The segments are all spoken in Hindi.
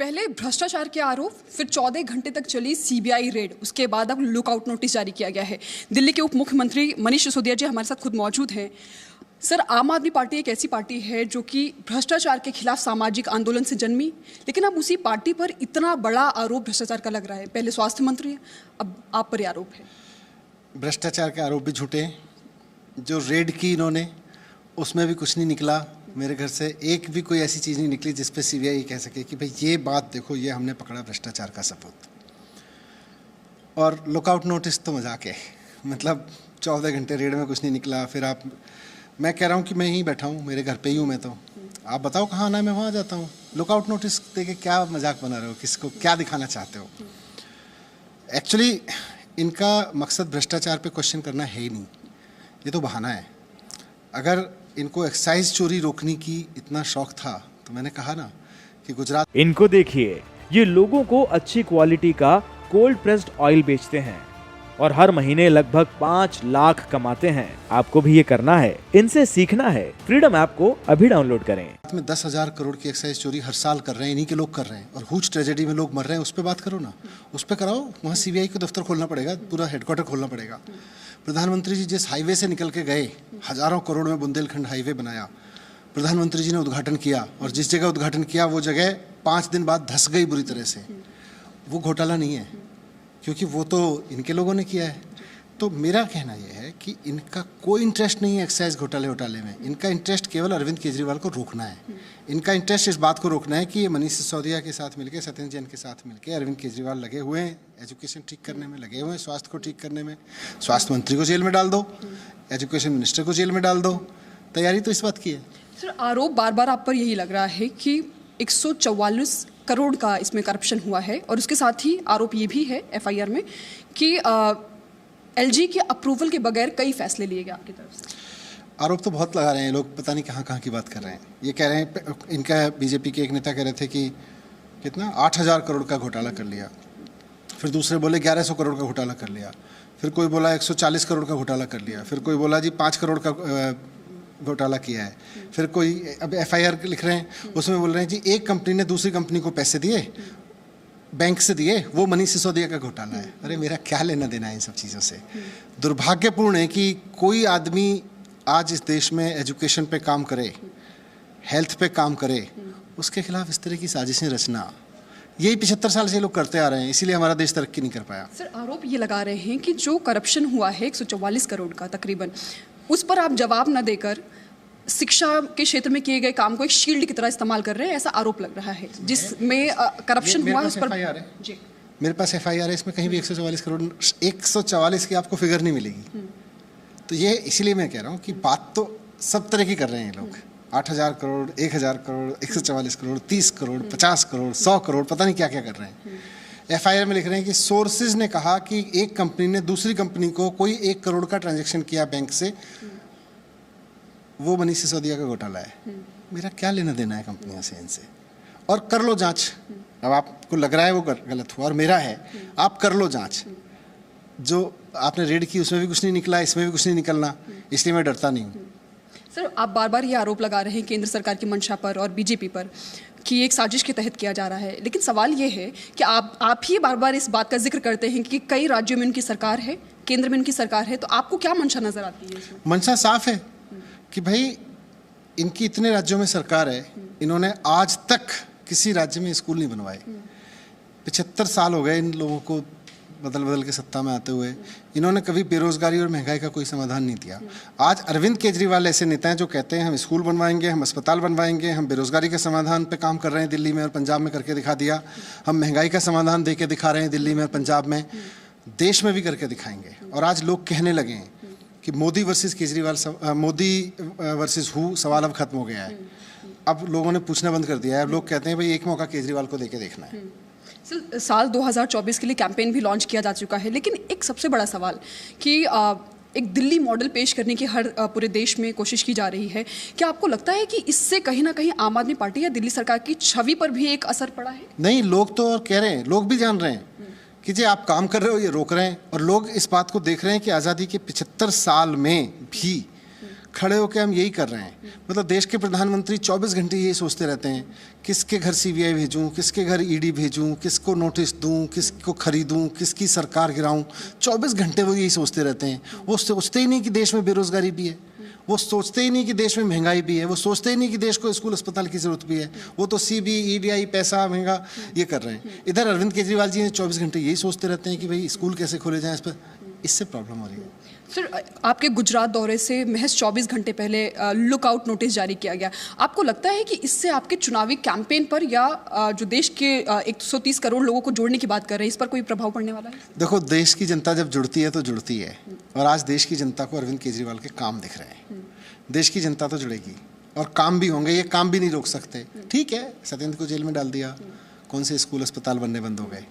पहले भ्रष्टाचार के आरोप, फिर 14 घंटे तक चली सीबीआई रेड, उसके बाद अब लुकआउट नोटिस जारी किया गया है। दिल्ली के उप मुख्यमंत्री मनीष सिसोदिया जी हमारे साथ खुद मौजूद हैं। सर, आम आदमी पार्टी एक ऐसी पार्टी है जो कि भ्रष्टाचार के खिलाफ सामाजिक आंदोलन से जन्मी, लेकिन अब उसी पार्टी पर इतना बड़ा आरोप भ्रष्टाचार का लग रहा है। पहले स्वास्थ्य मंत्री है, अब आप पर आरोप है। भ्रष्टाचार के आरोप भी झूठे हैं। जो रेड की इन्होंने, उसमें भी कुछ नहीं निकला। मेरे घर से एक भी कोई ऐसी चीज़ नहीं निकली जिस पे सीबीआई कह सके कि भाई ये बात देखो, ये हमने पकड़ा भ्रष्टाचार का सबूत। और लुकआउट नोटिस तो मजाक है, मतलब 14 घंटे रेड में कुछ नहीं निकला। फिर आप, मैं कह रहा हूँ कि मैं यहीं बैठा हूँ, मेरे घर पे ही हूँ मैं, तो आप बताओ कहाँ आना है, मैं वहाँ जाता हूँ। लुकआउट नोटिस दे के क्या मजाक बना रहे हो, किसको क्या दिखाना चाहते हो? एक्चुअली इनका मकसद भ्रष्टाचार पे क्वेश्चन करना है ही नहीं, ये तो बहाना है। अगर इनको एक्साइज चोरी रोकने की इतना शौक था तो मैंने कहा ना कि गुजरात। इनको देखिए, ये लोगों को अच्छी क्वालिटी का कोल्ड प्रेस्ड ऑयल बेचते हैं और हर महीने लगभग 5 लाख कमाते हैं। आपको भी ये करना है, इनसे सीखना है। फ्रीडम ऐप को अभी डाउनलोड करें। में 10,000 करोड़ की एक्साइज चोरी हर साल कर रहे हैं, इन्हीं के लोग कर रहे हैं। और हुज ट्रेजेडी में लोग मर रहे हैं, उस पर बात करो ना, उस पर कराओ। वहाँ सीबीआई को दफ्तर खोलना पड़ेगा, पूरा हेडक्वार्टर खोलना पड़ेगा। प्रधानमंत्री जी जिस हाईवे से निकल के गए, हजारों करोड़ में बुंदेलखंड हाईवे बनाया, प्रधानमंत्री जी ने उद्घाटन किया, और जिस जगह उद्घाटन किया वो जगह 5 दिन बाद धंस गई बुरी तरह से। वो घोटाला नहीं है, क्योंकि वो तो इनके लोगों ने किया है। तो मेरा कहना यह है कि इनका कोई इंटरेस्ट नहीं है एक्साइज घोटाले में। इनका इंटरेस्ट केवल अरविंद केजरीवाल को रोकना है। इनका इंटरेस्ट इस बात को रोकना है कि ये मनीष सिसोदिया के साथ मिलकर, सत्येंद्र जैन के साथ मिलकर अरविंद केजरीवाल लगे हुए हैं, एजुकेशन ठीक करने में लगे हुए हैं, स्वास्थ्य को ठीक करने में। स्वास्थ्य मंत्री को जेल में डाल दो, एजुकेशन मिनिस्टर को जेल में डाल दो, तैयारी तो इस बात की है। सर, आरोप बार बार आप पर यही लग रहा है कि 144 करोड़ का इसमें करप्शन हुआ है, और उसके साथ ही आरोप ये भी है एफआईआर में कि एलजी के अप्रूवल के बगैर कई फैसले लिए गए आपकी तरफ से। आरोप तो बहुत लगा रहे हैं लोग, पता नहीं कहाँ कहाँ की बात कर रहे हैं। ये कह रहे हैं, इनका बीजेपी के एक नेता कह रहे थे कि कितना 8,000 करोड़ का घोटाला कर लिया, फिर दूसरे बोले 1100 करोड़ का घोटाला कर लिया, फिर कोई बोला 140 करोड़ का घोटाला कर लिया, फिर कोई बोला जी 5 करोड़ का घोटाला किया है, फिर कोई अब एफआईआर लिख रहे हैं, उसमें बोल रहे हैं जी एक कंपनी ने दूसरी कंपनी को पैसे दिए, बैंक से दिए, वो मनीष सिसोदिया का घोटाला है। अरे मेरा क्या लेना देना है इन सब चीज़ों से? दुर्भाग्यपूर्ण है कि कोई आदमी आज इस देश में एजुकेशन पे काम करे, हेल्थ पे काम करे, उसके खिलाफ इस तरह की साजिशें रचना, यही 75 साल से लोग करते आ रहे हैं, इसीलिए हमारा देश तरक्की नहीं कर पाया। सर, आरोप ये लगा रहे हैं कि जो करप्शन हुआ है 144 करोड़ का तकरीबन, उस पर आप जवाब न देकर शिक्षा के क्षेत्र में किए गए काम को एक शील्ड की तरह इस्तेमाल कर रहे हैं, ऐसा आरोप लग रहा है, जिसमें करप्शन हुआ उस पर। जी, मेरे पास एफआईआर है, इसमें कहीं भी 144 करोड़, 144 की आपको फिगर नहीं मिलेगी। तो ये इसीलिए मैं कह रहा हूँ कि बात तो सब तरह की कर रहे हैं लोग। 8,000 करोड़, 1,000 करोड़, 144 करोड़, 30 करोड़, 50 करोड़, 100 करोड़, पता नहीं क्या क्या कर रहे हैं। एफआईआर में लिख रहे हैं कि सोर्सेज ने कहा कि एक कंपनी ने दूसरी कंपनी को कोई 1 करोड़ का ट्रांजैक्शन किया बैंक से, वो मनीष सिसोदिया का घोटाला है। मेरा क्या लेना देना है कंपनियों से, इनसे? और कर लो जांच। अब आपको लग रहा है वो गलत हुआ और मेरा है, आप कर लो जांच। जो आपने रेड की उसमें भी कुछ नहीं निकला, इसमें भी कुछ नहीं निकलना, इसलिए मैं डरता नहीं हूँ। सर, आप बार बार ये आरोप लगा रहे हैं केंद्र सरकार की मंशा पर और बीजेपी पर कि एक साजिश के तहत किया जा रहा है, लेकिन सवाल ये है कि आप ही बार बार इस बात का जिक्र करते हैं कि कई राज्यों में उनकी सरकार है, केंद्र में उनकी सरकार है, तो आपको क्या मंशा नजर आती है इसमें? मंशा साफ है कि भाई इनकी इतने राज्यों में सरकार है, इन्होंने आज तक किसी राज्य में स्कूल नहीं बनवाए। 75 साल हो गए इन लोगों को बदल बदल के सत्ता में आते हुए, इन्होंने कभी बेरोजगारी और महंगाई का कोई समाधान नहीं दिया। आज अरविंद केजरीवाल ऐसे नेता हैं जो कहते हैं हम स्कूल बनवाएंगे, हम अस्पताल बनवाएंगे, हम बेरोजगारी के समाधान पे काम कर रहे हैं, दिल्ली में और पंजाब में करके दिखा दिया, हम महंगाई का समाधान दे के दिखा रहे हैं दिल्ली में और पंजाब में, देश में भी करके दिखाएंगे। और आज लोग कहने लगे हैं कि Modi versus Kejriwal, Modi versus who सवाल अब खत्म हो गया है। अब लोगों ने पूछना बंद कर दिया है। अब लोग कहते हैं भाई एक मौका केजरीवाल को देके देखना है। साल 2024 के लिए कैंपेन भी लॉन्च किया जा चुका है, लेकिन एक सबसे बड़ा सवाल कि एक दिल्ली मॉडल पेश करने की हर पूरे देश में कोशिश की जा रही है। क्या आपको लगता है कि इससे कहीं ना कहीं आम आदमी पार्टी या दिल्ली सरकार की छवि पर भी एक असर पड़ा है? नहीं, लोग तो और कह रहे हैं, लोग भी जान रहे हैं कि जी आप काम कर रहे हो, ये रोक रहे हैं। और लोग इस बात को देख रहे हैं कि आज़ादी के 75 साल में भी खड़े होकर हम यही कर रहे हैं। मतलब देश के प्रधानमंत्री 24 घंटे यही सोचते रहते हैं, किसके घर सीबीआई भेजूं, किसके घर ईडी भेजूं, किसको नोटिस दूं, किसको खरीदूं, किसकी सरकार गिराऊं। 24 घंटे वो यही सोचते रहते हैं। वो सोचते ही नहीं कि देश में बेरोजगारी भी है, वो सोचते ही नहीं कि देश में महंगाई भी है, वो सोचते ही नहीं कि देश को स्कूल अस्पताल की जरूरत भी है। वो तो सीबी ईडीआई पैसा महंगा ये कर रहे हैं। इधर अरविंद केजरीवाल जी ने 24 घंटे यही सोचते रहते हैं कि भाई स्कूल कैसे खोले जाएं, इस पर इससे प्रॉब्लम हो रही है। सर, आपके गुजरात दौरे से महज 24 घंटे पहले लुकआउट नोटिस जारी किया गया। आपको लगता है कि इससे आपके चुनावी कैंपेन पर या जो देश के 130 करोड़ लोगों को जोड़ने की बात कर रहे हैं, इस पर कोई प्रभाव पड़ने वाला है? देखो, देश की जनता जब जुड़ती है तो जुड़ती है, और आज देश की जनता को अरविंद केजरीवाल के काम दिख रहे हैं। देश की जनता तो जुड़ेगी और काम भी होंगे, ये काम भी नहीं रोक सकते। ठीक है, सत्येंद्र को जेल में डाल दिया, कौन से स्कूल अस्पताल बनने बंद हो गए?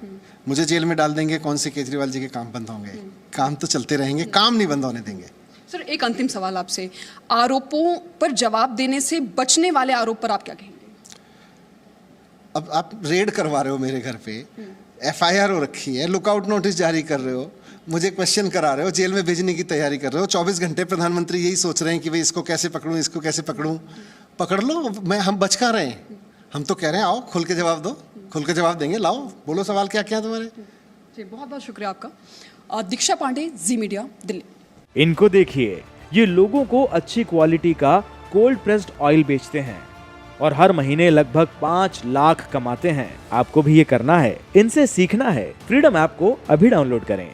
मुझे जेल में डाल देंगे, कौन से केजरीवाल जी के काम बंद होंगे? काम तो चलते रहेंगे, काम नहीं बंद होने देंगे। सर, एक अंतिम सवाल आपसे, आरोपों पर जवाब देने से बचने वाले आरोप पर आप क्या कहेंगे? अब आप रेड करवा रहे हो मेरे घर पे, एफआईआर हो रखी है, लुकआउट नोटिस जारी कर रहे हो, मुझे क्वेश्चन करा रहे हो, जेल में भेजने की तैयारी कर रहे हो। 24 घंटे प्रधानमंत्री यही सोच रहे हैं कि भाई इसको कैसे पकड़ूं, इसको कैसे पकड़ूं। पकड़ लो, हम बच कहाँ रहे हैं? हम तो कह रहे हैं आओ खुल के जवाब दो, खुल के जवाब देंगे, लाओ बोलो सवाल क्या क्या तुम्हारे। जी, बहुत बहुत शुक्रिया आपका। दीक्षा पांडे, जी मीडिया, दिल्ली। इनको देखिए, ये लोगों को अच्छी क्वालिटी का कोल्ड प्रेस्ड ऑयल बेचते हैं और हर महीने लगभग 5 लाख कमाते हैं। आपको भी ये करना है, इनसे सीखना है। फ्रीडम ऐप को अभी डाउनलोड करें।